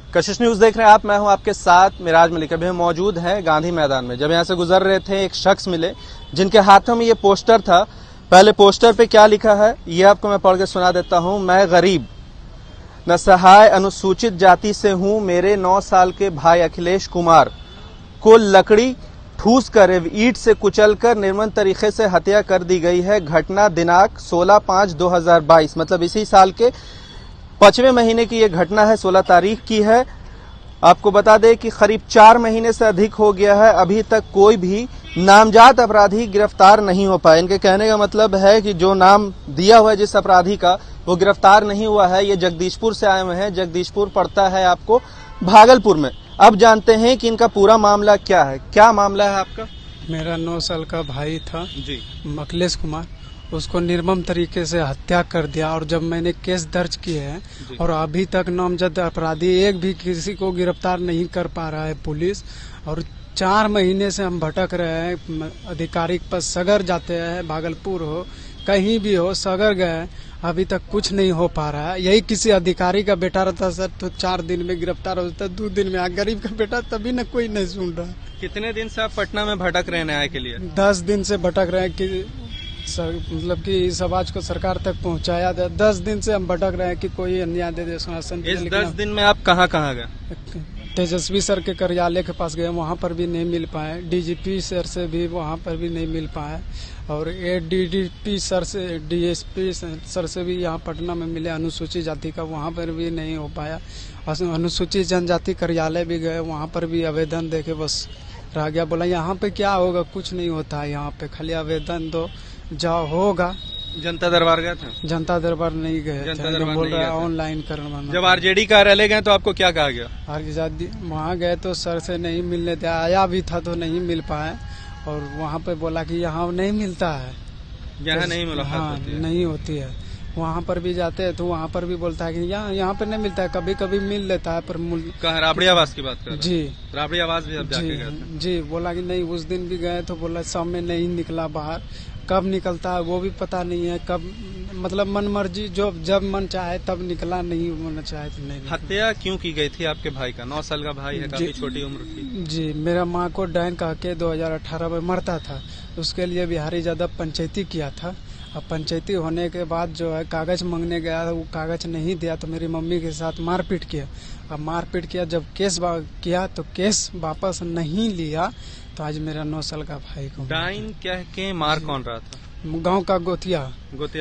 कशिश news देख रहे हैं आप, मैं हूं आपके साथ मिराज मलिक। अभी हम मौजूद हैं गांधी मैदान में। जब यहां से गुजर रहे थे एक शख्स मिले जिनके हाथों में ये पोस्टर था। पहले पोस्टर पे क्या लिखा है ये आपको मैं पढ़ के सुना देता हूं। मैं गरीब न सहाय अनुसूचित जाति से हूं, मेरे 9 साल के भाई अखिलेश कुमार को लकड़ी ठूस कर ईंट से कुचलकर निर्मम तरीके से हत्या कर दी गई है। घटना दिनांक 16/5/2022 मतलब इसी साल के 5वें महीने की ये घटना है, 16 तारीख की है। आपको बता दें कि करीब 4 महीने से अधिक हो गया है, अभी तक कोई भी नामजद अपराधी गिरफ्तार नहीं हो पाए। इनके कहने का मतलब है कि जो नाम दिया हुआ है जिस अपराधी का, वो गिरफ्तार नहीं हुआ है। ये जगदीशपुर से आए हुए हैं। जगदीशपुर पड़ता है आपको भागलपुर में। अब जानते हैं कि इनका पूरा मामला क्या है। क्या मामला है आपका? मेरा 9 साल का भाई था जी, अखिलेश कुमार, उसको निर्मम तरीके से हत्या कर दिया। और जब मैंने केस दर्ज किए हैं और अभी तक नामजद अपराधी एक भी किसी को गिरफ्तार नहीं कर पा रहा है पुलिस। और 4 महीने से हम भटक रहे हैं, अधिकारी पर सगर जाते हैं, भागलपुर हो कहीं भी हो सगर गए, अभी तक कुछ नहीं हो पा रहा है। यही किसी अधिकारी का बेटा रहता सर तो 4 दिन में गिरफ्तार हो जाता, 2 दिन में। गरीब का बेटा तभी न कोई नहीं सुन रहा। कितने दिन से आप पटना में भटक रहे हैं न्याय के लिए? 10 दिन से भटक रहे हैं कि मतलब कि इस आवाज को सरकार तक पहुंचाया दे। 10 दिन से हम भटक रहे हैं कि कोई अन्याय दे दे शासन। इस 10 दिन में आप कहाँ कहाँ गए? तेजस्वी सर के कार्यालय के पास गए, वहाँ पर भी नहीं मिल पाए। डीजीपी सर से भी वहाँ पर भी नहीं मिल पाए। और एडीडीपी सर से, डीएसपी सर से भी यहाँ पटना में मिले अनुसूचित जाति का, वहाँ पर भी नहीं हो पाया। अनुसूचित जनजाति कार्यालय भी गए, वहाँ पर भी आवेदन देके बस रह गया। बोला यहाँ पे क्या होगा, कुछ नहीं होता है यहाँ पे, खाली आवेदन दो जाओ होगा। जनता दरबार गए थे? जनता दरबार नहीं गए, जनता दरबार बोल रहा है नहीं ऑनलाइन करवाना। जब आरजेडी कार्यालय गए तो आपको क्या कहा गया? आरजेडी वहाँ गए तो सर से नहीं मिलने दिया, आया भी था तो नहीं मिल पाए। और वहाँ पे बोला कि यहाँ नहीं मिलता है, यहाँ नहीं मुलाकात हाँ होती है। नहीं होती है। वहाँ पर भी जाते हैं तो वहाँ पर भी बोलता है कि यहाँ पे नहीं मिलता है, कभी कभी मिल लेता है पर कहाँ? राबड़ी आवास की बात कर रहे हैं? जी, राबड़ी आवास भी आप जाके गए थे? जी, बोला कि नहीं। उस दिन भी गए तो बोला शाम में नहीं निकला बाहर, कब निकलता है वो भी पता नहीं है। कब मतलब मन मर्जी जो जब मन चाहे तब निकला, नहीं मन चाहे तो नहीं। हत्या क्यों की गई थी आपके भाई का? 9 साल का भाई है, काफी छोटी उम्र थी। जी, मेरा माँ को डायन कह के 2018 में मरता था, उसके लिए बिहारी यादव पंचायती किया था। अब पंचायती होने के बाद जो है कागज मांगने गया, वो कागज नहीं दिया तो मेरी मम्मी के साथ मारपीट किया। अब मारपीट किया, जब केस किया तो केस वापस नहीं लिया, तो आज मेरा 9 साल का भाई को डाइन कह के मार कौन रहा था? गांव का गोतिया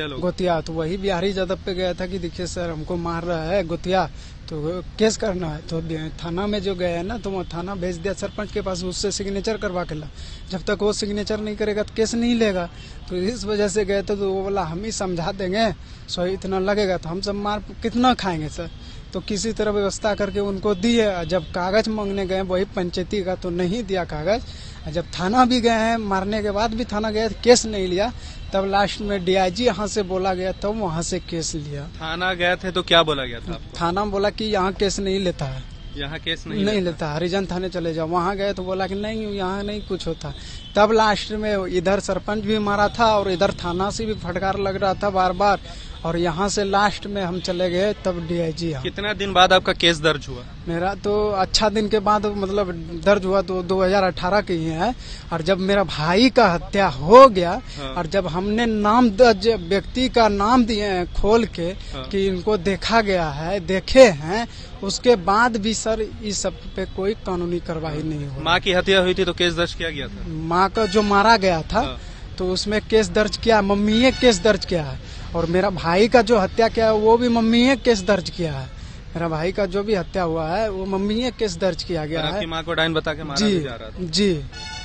लोग। गोतिया तो वही बिहारी यादव पे गया था कि देखिए सर हमको मार रहा है गोतिया, तो केस करना है। तो थाना में जो गए है ना, तो वो थाना भेज दिया सरपंच के पास, उससे सिग्नेचर करवा के ला। जब तक वो सिग्नेचर नहीं करेगा तो केस नहीं लेगा। तो इस वजह से गए तो वो बोला हम ही समझा देंगे, सो इतना लगेगा तो हम सब मार कितना खाएंगे सर। तो किसी तरह व्यवस्था करके उनको दिए। जब कागज मांगने गए वही पंचायती का, तो नहीं दिया कागज। जब थाना भी गए हैं, मारने के बाद भी थाना गए, केस नहीं लिया। तब लास्ट में डीआईजी यहाँ से बोला गया, तब वहाँ से केस लिया। थाना गए थे तो क्या बोला गया था आपको? थाना बोला कि यहाँ केस नहीं लेता है, यहाँ केस नहीं लेता, हरिजन थाने चले जाओ। वहाँ गए तो बोला कि नहीं यहाँ नहीं कुछ होता। तब लास्ट में इधर सरपंच भी मारा था और इधर थाना से भी फटकार लग रहा था बार बार। और यहाँ से लास्ट में हम चले गए, तब डीआईजी। कितना दिन बाद आपका केस दर्ज हुआ? मेरा तो अच्छा दिन के बाद मतलब दर्ज हुआ तो 2018 के ही है। और जब मेरा भाई का हत्या हो गया, और जब हमने नाम व्यक्ति का नाम दिए हैं खोल के कि इनको देखा गया है, देखे हैं, उसके बाद भी सर इस सब पे कोई कानूनी कार्रवाई नहीं हुई। माँ की हत्या हुई थी तो केस दर्ज किया गया था? माँ का जो मारा गया था तो उसमें केस दर्ज किया, मम्मी ने केस दर्ज किया है। और मेरा भाई का जो हत्या किया है वो भी मम्मी ने केस दर्ज किया है। मेरा भाई का जो भी हत्या हुआ है वो मम्मी ने केस दर्ज किया गया है। आपकी माँ को डायन बता के मारा भी जा रहा था? जी,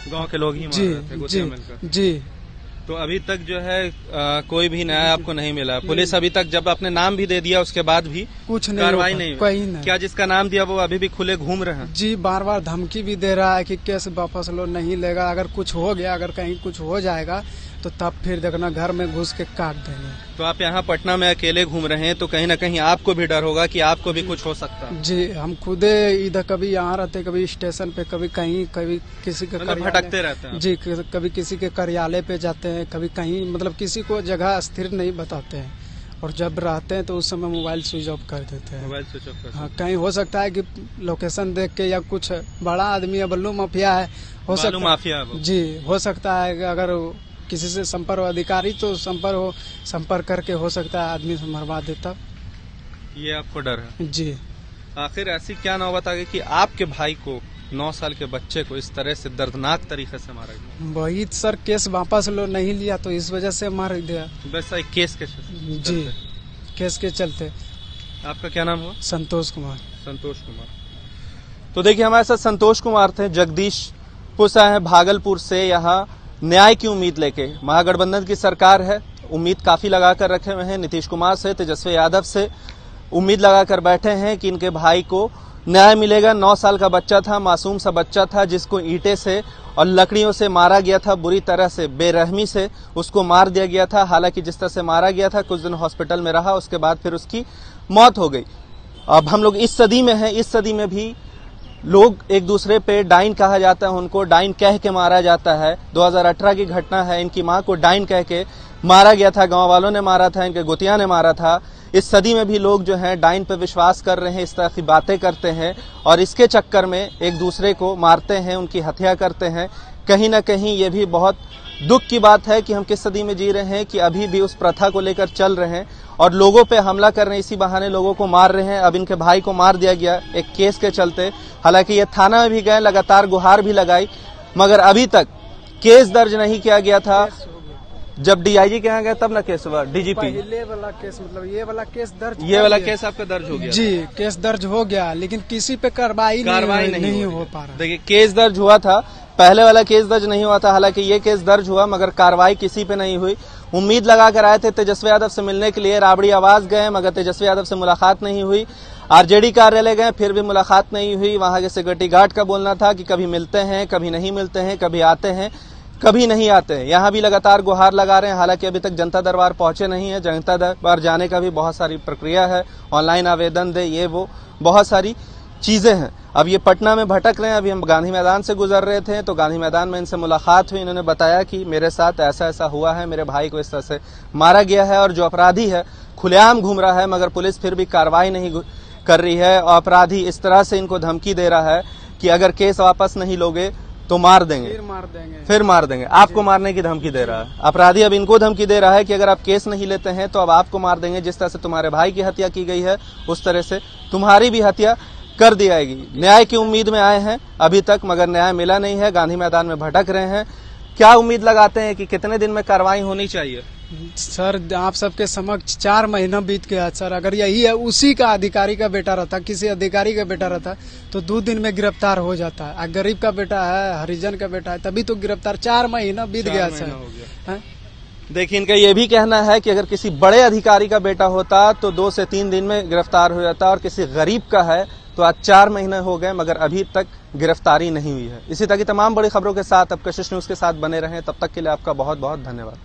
गांव के लोग ही मार रहे थे गुस्से मिलकर? जी। तो अभी तक जो है कोई भी न्याय आपको नहीं मिला? पुलिस अभी तक जब अपने नाम भी दे दिया उसके बाद भी कुछ नहीं, कार्रवाई नहीं हुई। क्या जिसका नाम दिया वो अभी भी खुले घूम रहे हैं? जी, बार बार धमकी भी दे रहा है कि केस वापस लो, नहीं लेगा। अगर कुछ हो गया, अगर कहीं कुछ हो जाएगा तो तब फिर देखना घर में घुस के काट देंगे। तो आप यहाँ पटना में अकेले घूम रहे हैं तो कहीं ना कहीं आपको भी डर होगा कि आपको भी कुछ हो सकता है? जी, हम खुदे इधर कभी यहाँ रहते, कभी स्टेशन पे, कभी कहीं, कभी किसी के भटकते रहते हैं? जी, कभी किसी के कार्यालय पे जाते हैं, कभी कहीं, मतलब किसी को जगह स्थिर नहीं बताते हैं। और जब रहते हैं तो उस समय मोबाइल स्विच ऑफ कर देते हैं। मोबाइल स्विच ऑफ कर हाँ, कहीं हो सकता है कि लोकेशन देख के या कुछ बड़ा आदमी है, बल्लू माफिया है, हो सकता है माफिया है वो। जी, हो सकता है कि अगर किसी से संपर्क अधिकारी तो संपर्क करके हो सकता है आदमी से मरवा देता। ये आपको डर है? जी। आखिर ऐसी क्या नौबत आ गई कि आपके भाई को, 9 साल के बच्चे को, इस तरह से दर्दनाक तरीके से मारा गया? वही सर, केस वापस लो नहीं लिया तो इस वजह से मार दिया। बस एक केस के जी, केस के चलते। आपका क्या नाम हुआ? संतोष कुमार। संतोष कुमार। तो देखिए हमारे साथ संतोष कुमार थे, जगदीशपुर से आए हैं, भागलपुर से, यहाँ न्याय की उम्मीद लेके। महागठबंधन की सरकार है, उम्मीद काफी लगा कर रखे हुए हैं, नीतीश कुमार से, तेजस्वी यादव से उम्मीद लगा कर बैठे हैं कि इनके भाई को न्याय मिलेगा। 9 साल का बच्चा था, मासूम सा बच्चा था, जिसको ईंटे से और लकड़ियों से मारा गया था, बुरी तरह से, बेरहमी से उसको मार दिया गया था। हालांकि जिस तरह से मारा गया था, कुछ दिन हॉस्पिटल में रहा, उसके बाद फिर उसकी मौत हो गई। अब हम लोग इस सदी में हैं, इस सदी में भी लोग एक दूसरे पे डाइन कहा जाता है, उनको डाइन कह के मारा जाता है। 2018 की घटना है, इनकी मां को डाइन कह के मारा गया था, गांव वालों ने मारा था, इनके गोतिया ने मारा था। इस सदी में भी लोग जो हैं डाइन पे विश्वास कर रहे हैं, इस तरह की बातें करते हैं और इसके चक्कर में एक दूसरे को मारते हैं, उनकी हत्या करते हैं। कहीं ना कहीं ये भी बहुत दुख की बात है कि हम किस सदी में जी रहे हैं कि अभी भी उस प्रथा को लेकर चल रहे हैं और लोगों पे हमला कर रहे हैं, इसी बहाने लोगों को मार रहे हैं। अब इनके भाई को मार दिया गया एक केस के चलते। हालांकि ये थाना में भी गए, लगातार गुहार भी लगाई, मगर अभी तक केस दर्ज नहीं किया गया था। जब डीआईजी के यहाँ गया तब ना केस हुआ, डीजीपी। पहले वाला केस, मतलब ये वाला केस दर्ज, ये वाला केस आपका दर्ज हो गया? जी, केस दर्ज हो गया, लेकिन किसी पे कार्रवाई नहीं हो पा रहा। देखिए केस दर्ज हुआ था, पहले वाला केस दर्ज नहीं हुआ था, हालांकि ये केस दर्ज हुआ मगर कार्रवाई किसी पे नहीं हुई। उम्मीद लगा कर आए थे तेजस्वी यादव से मिलने के लिए, राबड़ी आवास गए मगर तेजस्वी यादव से मुलाकात नहीं हुई। आरजेडी कार्यालय गए, फिर भी मुलाकात नहीं हुई। वहां के सिक्योरिटी गार्ड का बोलना था कि कभी मिलते हैं, कभी नहीं मिलते हैं, कभी आते हैं, कभी नहीं आते हैं। यहाँ भी लगातार गुहार लगा रहे हैं, हालांकि अभी तक जनता दरबार पहुंचे नहीं है। जनता दरबार जाने का भी बहुत सारी प्रक्रिया है, ऑनलाइन आवेदन दे, ये वो बहुत सारी चीजें हैं। अब ये पटना में भटक रहे हैं। अभी हम गांधी मैदान से गुजर रहे थे तो गांधी मैदान में इनसे मुलाकात हुई। इन्होंने बताया कि मेरे साथ ऐसा ऐसा हुआ है, मेरे भाई को इस तरह से मारा गया है और जो अपराधी है खुलेआम घूम रहा है, मगर पुलिस फिर भी कार्रवाई नहीं कर रही है। और अपराधी इस तरह से इनको धमकी दे रहा है कि अगर केस वापस नहीं लोगे तो मार देंगे, फिर मार देंगे। आपको मारने की धमकी दे रहा है अपराधी। अब इनको धमकी दे रहा है कि अगर आप केस नहीं लेते हैं तो अब आपको मार देंगे। जिस तरह से तुम्हारे भाई की हत्या की गई है उस तरह से तुम्हारी भी हत्या कर दी जाएगी। न्याय की उम्मीद में आए हैं अभी तक, मगर न्याय मिला नहीं है। गांधी मैदान में भटक रहे हैं। क्या उम्मीद लगाते हैं कि कितने दिन में कार्रवाई होनी चाहिए? सर, आप सबके समक्ष 4 महीना बीत गया सर। अगर यही है, उसी का अधिकारी का बेटा रहता, किसी अधिकारी का बेटा रहता तो 2 दिन में गिरफ्तार हो जाता है। गरीब का बेटा है, हरिजन का बेटा है, तभी तो गिरफ्तार। 4 महीना बीत गया सर। देखिए इनका ये भी कहना है कि अगर किसी बड़े अधिकारी का बेटा होता तो 2 से 3 दिन में गिरफ्तार हो जाता, और किसी गरीब का है तो आज 4 महीने हो गए मगर अभी तक गिरफ्तारी नहीं हुई है। इसी तरह की तमाम बड़ी खबरों के साथ अब कशिश न्यूज के साथ बने रहें। तब तक के लिए आपका बहुत बहुत धन्यवाद।